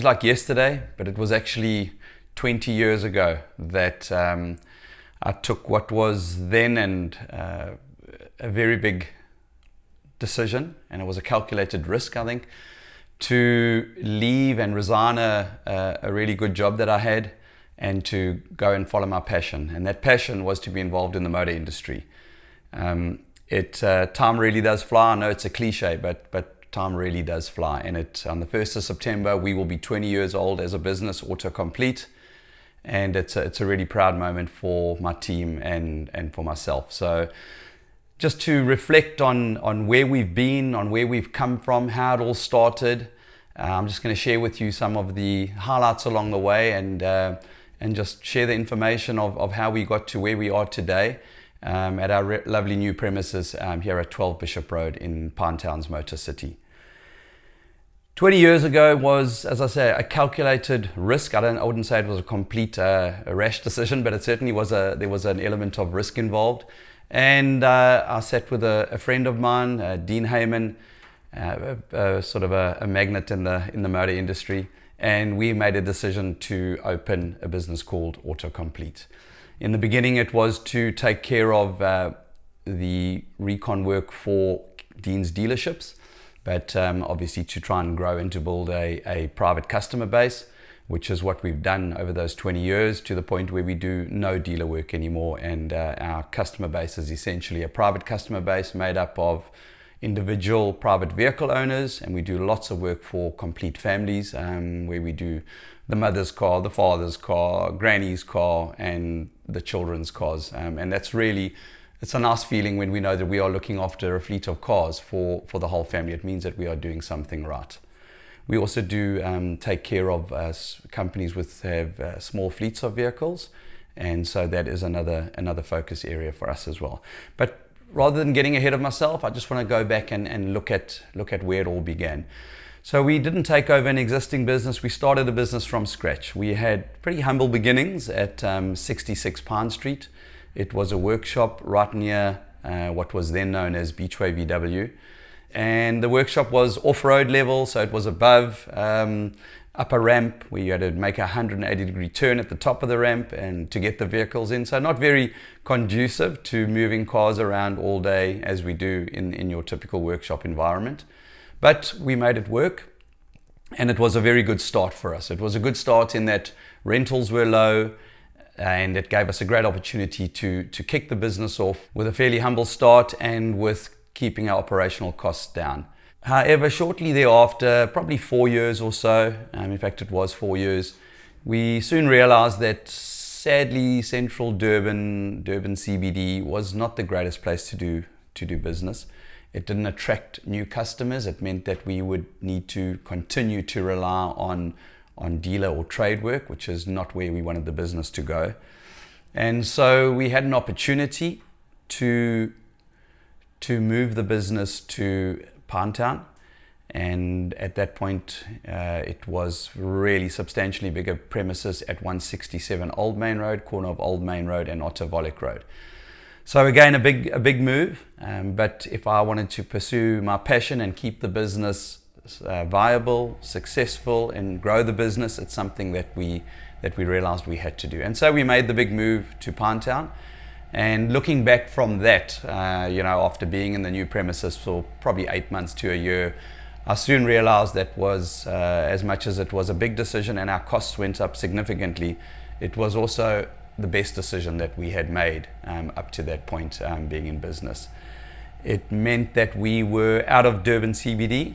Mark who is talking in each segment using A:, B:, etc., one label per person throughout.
A: like yesterday, but it was actually 20 years ago that I took what was then a very big decision, and it was a calculated risk, I think, to leave and resign a really good job that I had and to go and follow my passion. And that passion was to be involved in the motor industry. Time really does fly. I know it's a cliche, but time really does fly. And on the 1st of September, we will be 20 years old as a business, Autocomplete. And it's a really proud moment for my team and for myself. So just to reflect on where we've been, on where we've come from, how it all started, I'm just going to share with you some of the highlights along the way and just share the information of how we got to where we are today at our lovely new premises here at 12 Bishop Road in Pinetown's Motor City. 20 years ago was, as I say, a calculated risk. I wouldn't say it was a complete rash decision, but it certainly was there was an element of risk involved. And I sat with a friend of mine, Dean Heyman, sort of a magnet in the motor industry, and we made a decision to open a business called Autocomplete. In the beginning, it was to take care of the recon work for Dean's dealerships, but obviously to try and grow and to build a private customer base, which is what we've done over those 20 years, to the point where we do no dealer work anymore. And our customer base is essentially a private customer base made up of individual private vehicle owners, and we do lots of work for complete families, where we do the mother's car, the father's car, granny's car, and the children's cars. And that's really, it's a nice feeling when we know that we are looking after a fleet of cars for the whole family. It means that we are doing something right. We also do take care of companies with have small fleets of vehicles, and so that is another focus area for us as well. But rather than getting ahead of myself, I just want to go back and look at where it all began. So we didn't take over an existing business. We started a business from scratch. We had pretty humble beginnings at 66 Pine Street. It was a workshop right near what was then known as Beachway VW. And the workshop was off-road level, so it was above up a ramp where you had to make a 180-degree turn at the top of the ramp and to get the vehicles in. So not very conducive to moving cars around all day as we do in your typical workshop environment. But we made it work, and it was a very good start for us. It was a good start in that rentals were low, and it gave us a great opportunity to kick the business off with a fairly humble start and with keeping our operational costs down. However, shortly thereafter, probably 4 years or so, in fact it was 4 years, we soon realized that sadly central Durban CBD was not the greatest place to do business. It didn't attract new customers. It meant that we would need to continue to rely on dealer or trade work, which is not where we wanted the business to go. And so we had an opportunity to move the business to Pinetown, and at that point it was really substantially bigger premises at 167 Old Main Road, corner of Old Main Road and Otto Volek Road. So again, a big move, but if I wanted to pursue my passion and keep the business viable, successful, and grow the business, it's something that we realized we had to do. And so we made the big move to Pinetown. And looking back from that, after being in the new premises for probably 8 months to a year, I soon realized that was, as much as it was a big decision and our costs went up significantly, it was also the best decision that we had made up to that point, being in business. It meant that we were out of Durban CBD,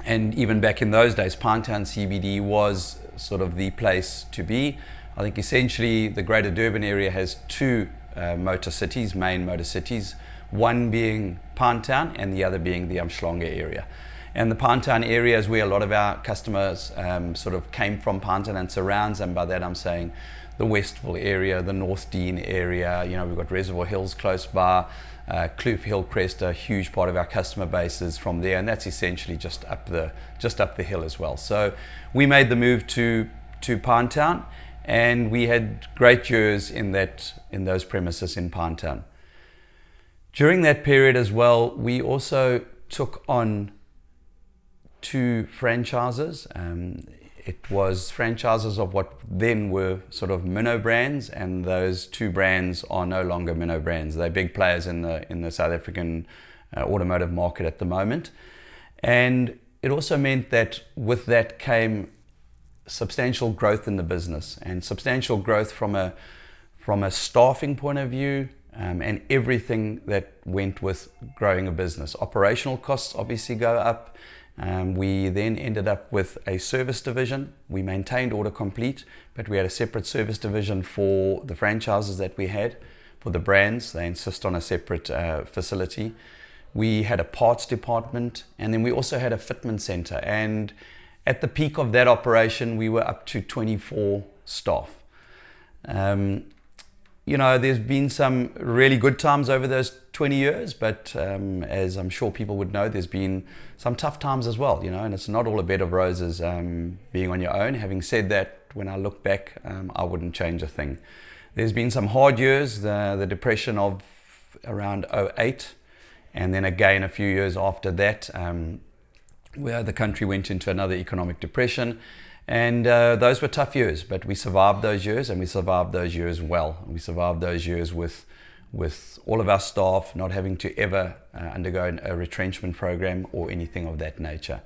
A: and even back in those days, Pinetown CBD was sort of the place to be. I think essentially the Greater Durban area has two main motor cities, one being Pinetown and the other being the Umhlanga area. And the Pinetown area is where a lot of our customers sort of came from, Pinetown and surrounds, and by that I'm saying the Westville area, the North Dean area. We've got Reservoir Hills close by, Kloof Hillcrest, a huge part of our customer base is from there, and that's essentially just up the hill as well. So we made the move to Pinetown, and we had great years in those premises in Pinetown. During that period as well, we also took on 2 franchises. it was franchises of what then were sort of minnow brands, and those two brands are no longer minnow brands. They're big players in the South African automotive market at the moment. And it also meant that with that came substantial growth in the business, and substantial growth from a staffing point of view, and everything that went with growing a business. Operational costs obviously go up. We then ended up with a service division. We maintained Autocomplete, but we had a separate service division for the franchises that we had. For the brands, they insist on a separate facility. We had a parts department, and then we also had a fitment center. And at the peak of that operation, we were up to 24 staff. There's been some really good times over those 20 years, but as I'm sure people would know, there's been some tough times as well, and it's not all a bed of roses being on your own. Having said that, when I look back, I wouldn't change a thing. There's been some hard years, the depression of around 2008, and then again a few years after that, where the country went into another economic depression. And those were tough years, but we survived those years, and we survived those years well. We survived those years with all of our staff not having to ever undergo a retrenchment program or anything of that nature.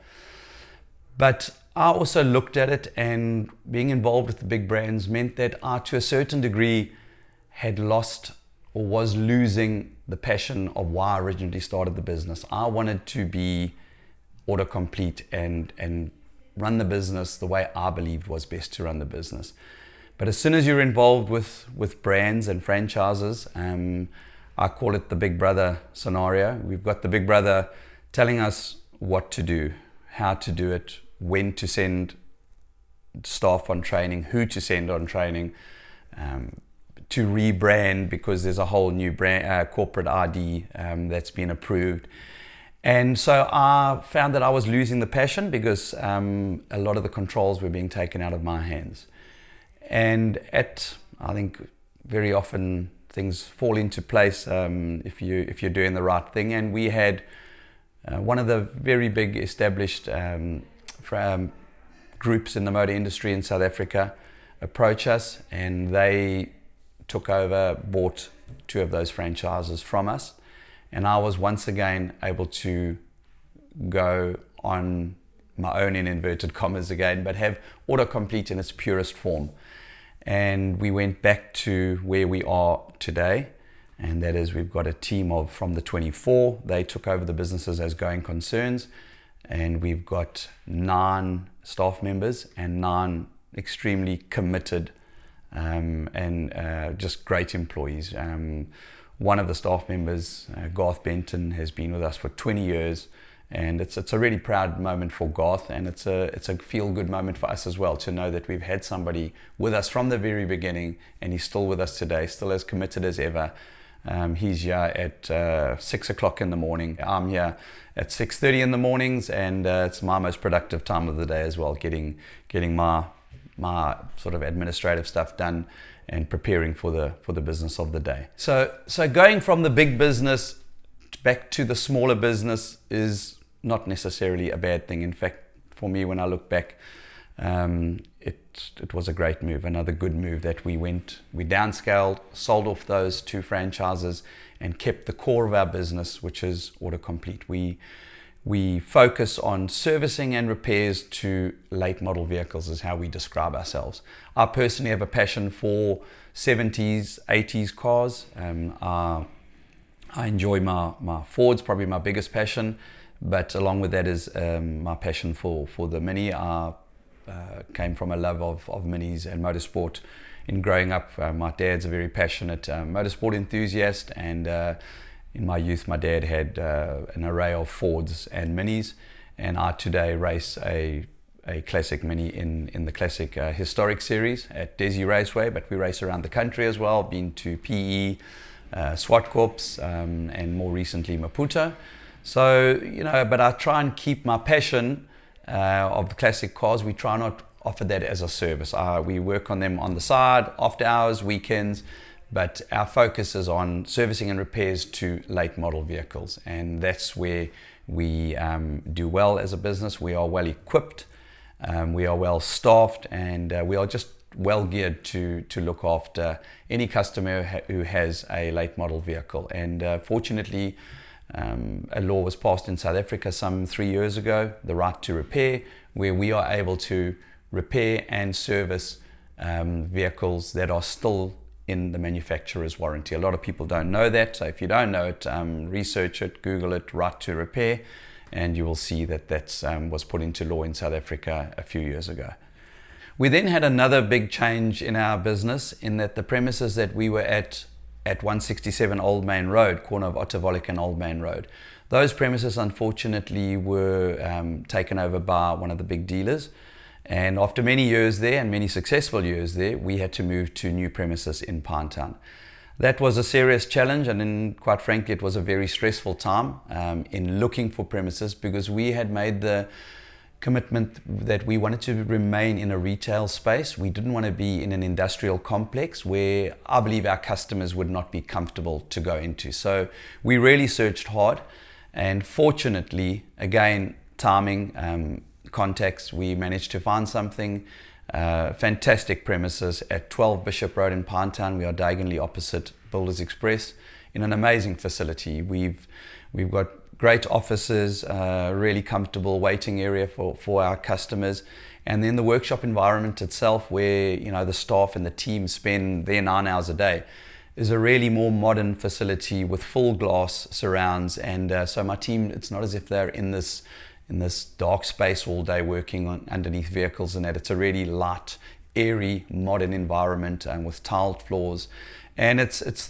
A: But I also looked at it, and being involved with the big brands meant that I, to a certain degree, had lost or was losing the passion of why I originally started the business. I wanted to be Autocomplete and run the business the way I believed was best to run the business. But as soon as you're involved with brands and franchises, I call it the big brother scenario. We've got the big brother telling us what to do, how to do it, when to send staff on training, who to send on training, to rebrand because there's a whole new brand corporate ID that's been approved. And so I found that I was losing the passion because a lot of the controls were being taken out of my hands. And I think very often things fall into place if you're doing the right thing. And we had one of the very big established groups in the motor industry in South Africa approach us, and they took over, bought two of those franchises from us. And I was once again able to go on my own, in inverted commas again, but have Autocomplete in its purest form. And we went back to where we are today, and that is we've got a team of, from the 24, they took over the businesses as going concerns, and we've got 9 staff members and 9 extremely committed and just great employees. One of the staff members, Garth Benton, has been with us for 20 years, and it's a really proud moment for Garth, and it's a feel-good moment for us as well to know that we've had somebody with us from the very beginning, and he's still with us today, still as committed as ever. He's here at 6 o'clock in the morning. I'm here at 6:30 in the mornings, and it's my most productive time of the day as well, getting my sort of administrative stuff done and preparing for the business of the day. So going from the big business back to the smaller business is not necessarily a bad thing. In fact, for me, when I look back, it was a great move, another good move that we downscaled, sold off those 2 franchises, and kept the core of our business, which is Autocomplete. We focus on servicing and repairs to late model vehicles is how we describe ourselves. I personally have a passion for 70s, 80s cars. I enjoy my Fords, probably my biggest passion, but along with that is my passion for the Mini. I came from a love of Minis and motorsport in growing up. My dad's a very passionate motorsport enthusiast, and in my youth, my dad had an array of Fords and Minis, and I today race a classic Mini in the classic historic series at Desi Raceway, but we race around the country as well, been to PE, Swartkorps, and more recently Maputo. So, but I try and keep my passion of the classic cars. We try not offer that as a service. We work on them on the side, after hours, weekends, but our focus is on servicing and repairs to late model vehicles, and that's where we do well as a business. We are well equipped. We are well staffed, and we are just well geared to look after any customer who has a late model vehicle. And fortunately, a law was passed in South Africa some 3 years ago, the right to repair, where we are able to repair and service vehicles that are still in the manufacturer's warranty. A lot of people don't know that, so if you don't know it, research it, Google it, right to repair, and you will see that that was put into law in South Africa a few years ago. We then had another big change in our business, in that the premises that we were at 167 Old Main Road, corner of Otterwollik and Old Main Road, those premises unfortunately were taken over by one of the big dealers. And after many years there, and many successful years there, we had to move to new premises in Pinetown. That was a serious challenge, and then, quite frankly, it was a very stressful time in looking for premises, because we had made the commitment that we wanted to remain in a retail space. We didn't want to be in an industrial complex where I believe our customers would not be comfortable to go into. So we really searched hard, and fortunately, again, timing, contacts, we managed to find something. Fantastic premises at 12 Bishop Road in Pinetown. We are diagonally opposite Builders Express, in an amazing facility. We've got great offices, really comfortable waiting area for our customers, and then the workshop environment itself, where the staff and the team spend their 9 hours a day, is a really more modern facility with full glass surrounds. And so my team, it's not as if they're in this dark space all day working underneath vehicles, and that it's a really light, airy, modern environment with tiled floors. And it's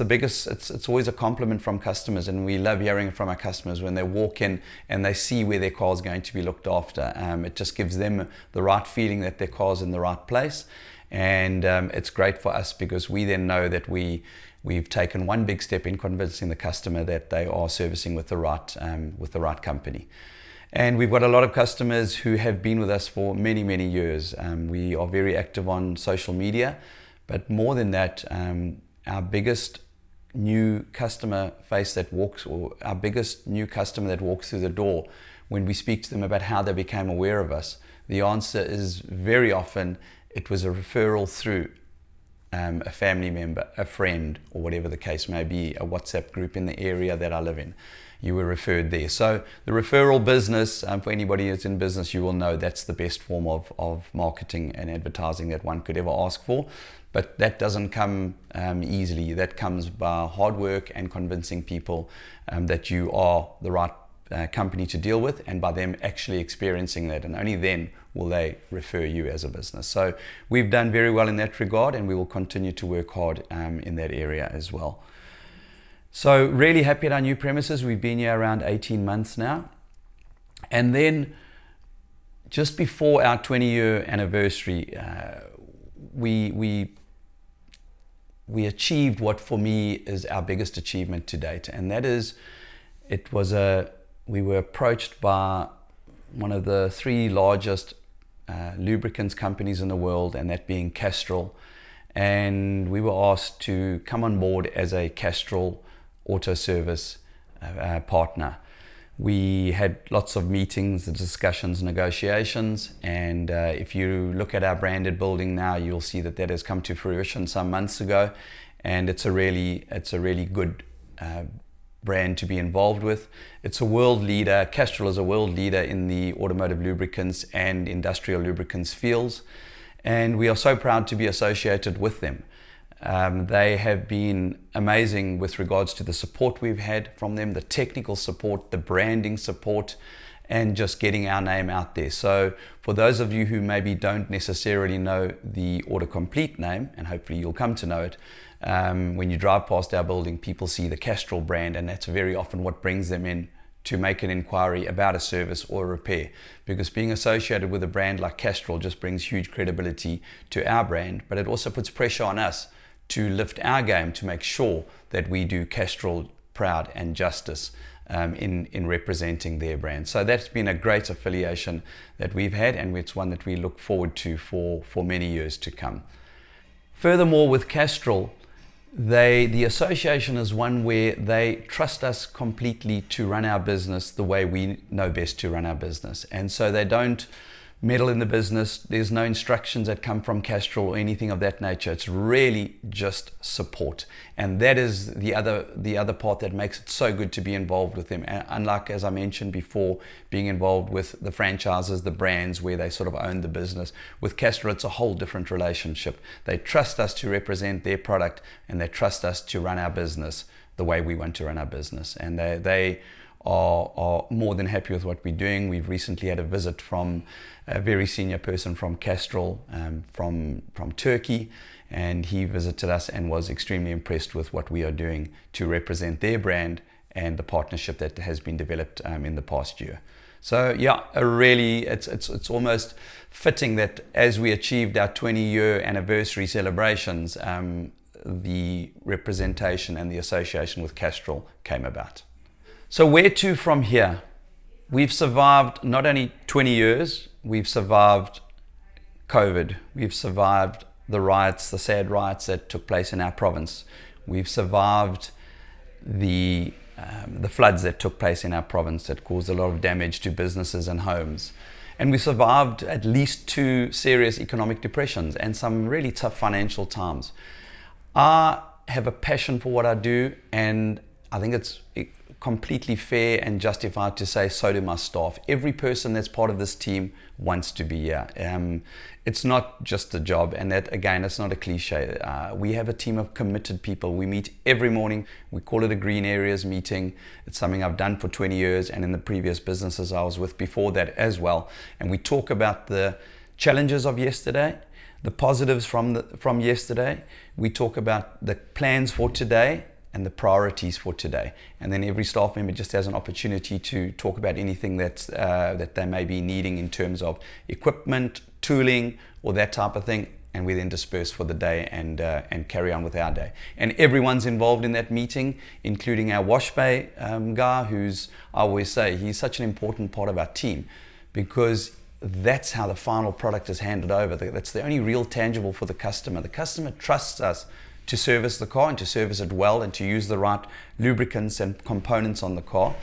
A: always a compliment from customers, and we love hearing from our customers when they walk in and they see where their car is going to be looked after. It just gives them the right feeling that their car's in the right place, and it's great for us, because we then know that we've taken one big step in convincing the customer that they are servicing with the right company. And we've got a lot of customers who have been with us for many, many years. We are very active on social media, but more than that, our biggest new customer our biggest new customer that walks through the door, when we speak to them about how they became aware of us, the answer is very often it was a referral through a family member, a friend, or whatever the case may be, a WhatsApp group in the area that I live in. You were referred there. So the referral business, for anybody who's in business, you will know that's the best form of marketing and advertising that one could ever ask for. But that doesn't come easily. That comes by hard work and convincing people that you are the right company to deal with, and by them actually experiencing that, and only then will they refer you as a business. So we've done very well in that regard, and we will continue to work hard in that area as well. So really happy at our new premises. We've been here around 18 months now. And then just before our 20-year anniversary, we achieved what for me is our biggest achievement to date. And that is, we were approached by one of the 3 largest lubricants companies in the world, and that being Castrol. And we were asked to come on board as a Castrol auto service partner. We had lots of meetings, discussions, negotiations, and if you look at our branded building now, you'll see that has come to fruition some months ago, and it's a really good brand to be involved with. It's a world leader. Castrol is a world leader in the automotive lubricants and industrial lubricants fields, and we are so proud to be associated with them. They have been amazing with regards to the support we've had from them, the technical support, the branding support, and just getting our name out there. So for those of you who maybe don't necessarily know the Autocomplete name, and hopefully you'll come to know it, when you drive past our building, people see the Castrol brand, and that's very often what brings them in to make an inquiry about a service or a repair, because being associated with a brand like Castrol just brings huge credibility to our brand, but it also puts pressure on us to lift our game to make sure that we do Castrol proud and justice in representing their brand. So that's been a great affiliation that we've had, and it's one that we look forward to for many years to come. Furthermore, with Castrol, the association is one where they trust us completely to run our business the way we know best to run our business. And so they don't meddle in the business. There's no instructions that come from Castrol or anything of that nature. It's really just support. And that is the other part that makes it so good to be involved with them. And unlike, as I mentioned before, being involved with the franchises, the brands where they sort of own the business. With Castrol, it's a whole different relationship. They trust us to represent their product, and they trust us to run our business the way we want to run our business. And they are more than happy with what we're doing. We've recently had a visit from a very senior person from Castrol, from Turkey, and he visited us and was extremely impressed with what we are doing to represent their brand and the partnership that has been developed in the past year. So yeah, it's almost fitting that as we achieved our 20-year anniversary celebrations, the representation and the association with Castrol came about. So where to from here? We've survived not only 20 years, we've survived COVID. We've survived the riots, the sad riots that took place in our province. We've survived the floods that took place in our province that caused a lot of damage to businesses and homes. And we survived at least 2 serious economic depressions and some really tough financial times. I have a passion for what I do, and I think it's completely fair and justified to say so do my staff. Every person that's part of this team wants to be here. It's not just a job, and that, again, it's not a cliche. We have a team of committed people. We meet every morning. We call it a Green Areas meeting. It's something I've done for 20 years, and in the previous businesses I was with before that as well. And we talk about the challenges of yesterday, the positives from yesterday. We talk about the plans for today and the priorities for today. And then every staff member just has an opportunity to talk about anything that they may be needing in terms of equipment, tooling, or that type of thing. And we then disperse for the day and carry on with our day. And everyone's involved in that meeting, including our wash bay guy, who's, I always say, he's such an important part of our team, because that's how the final product is handed over. That's the only real tangible for the customer. The customer trusts us to service the car and to service it well and to use the right lubricants and components on the car.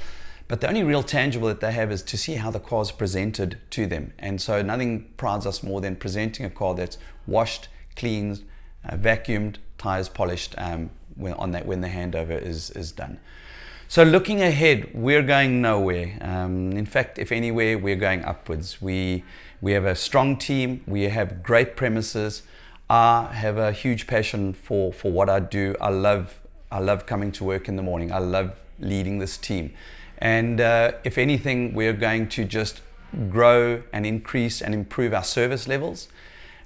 A: But the only real tangible that they have is to see how the car is presented to them. And so nothing prides us more than presenting a car that's washed, cleaned, vacuumed, tires polished when the handover is done. So looking ahead, we're going nowhere. In fact, if anywhere, we're going upwards. We have a strong team. We have great premises. I have a huge passion for what I do. I love coming to work in the morning. I love leading this team. And if anything, we're going to just grow and increase and improve our service levels.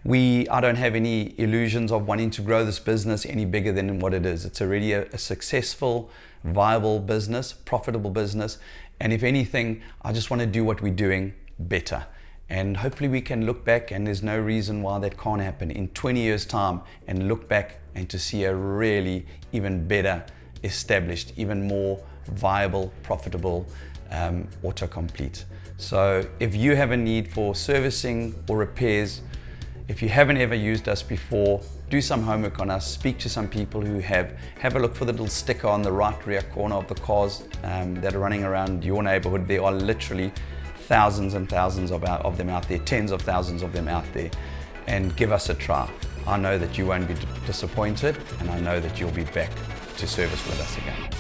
A: I don't have any illusions of wanting to grow this business any bigger than what it is. It's already a successful, viable business, profitable business. And if anything, I just want to do what we're doing better. And hopefully we can look back, and there's no reason why that can't happen in 20 years' time, and look back and to see a really even better established, even more viable, profitable Autocomplete. So if you have a need for servicing or repairs, if you haven't ever used us before, do some homework on us, speak to some people who have a look for the little sticker on the right rear corner of the cars that are running around your neighborhood. There are literally thousands and thousands of them out there, tens of thousands of them out there, and give us a try. I know that you won't be disappointed, and I know that you'll be back to service with us again.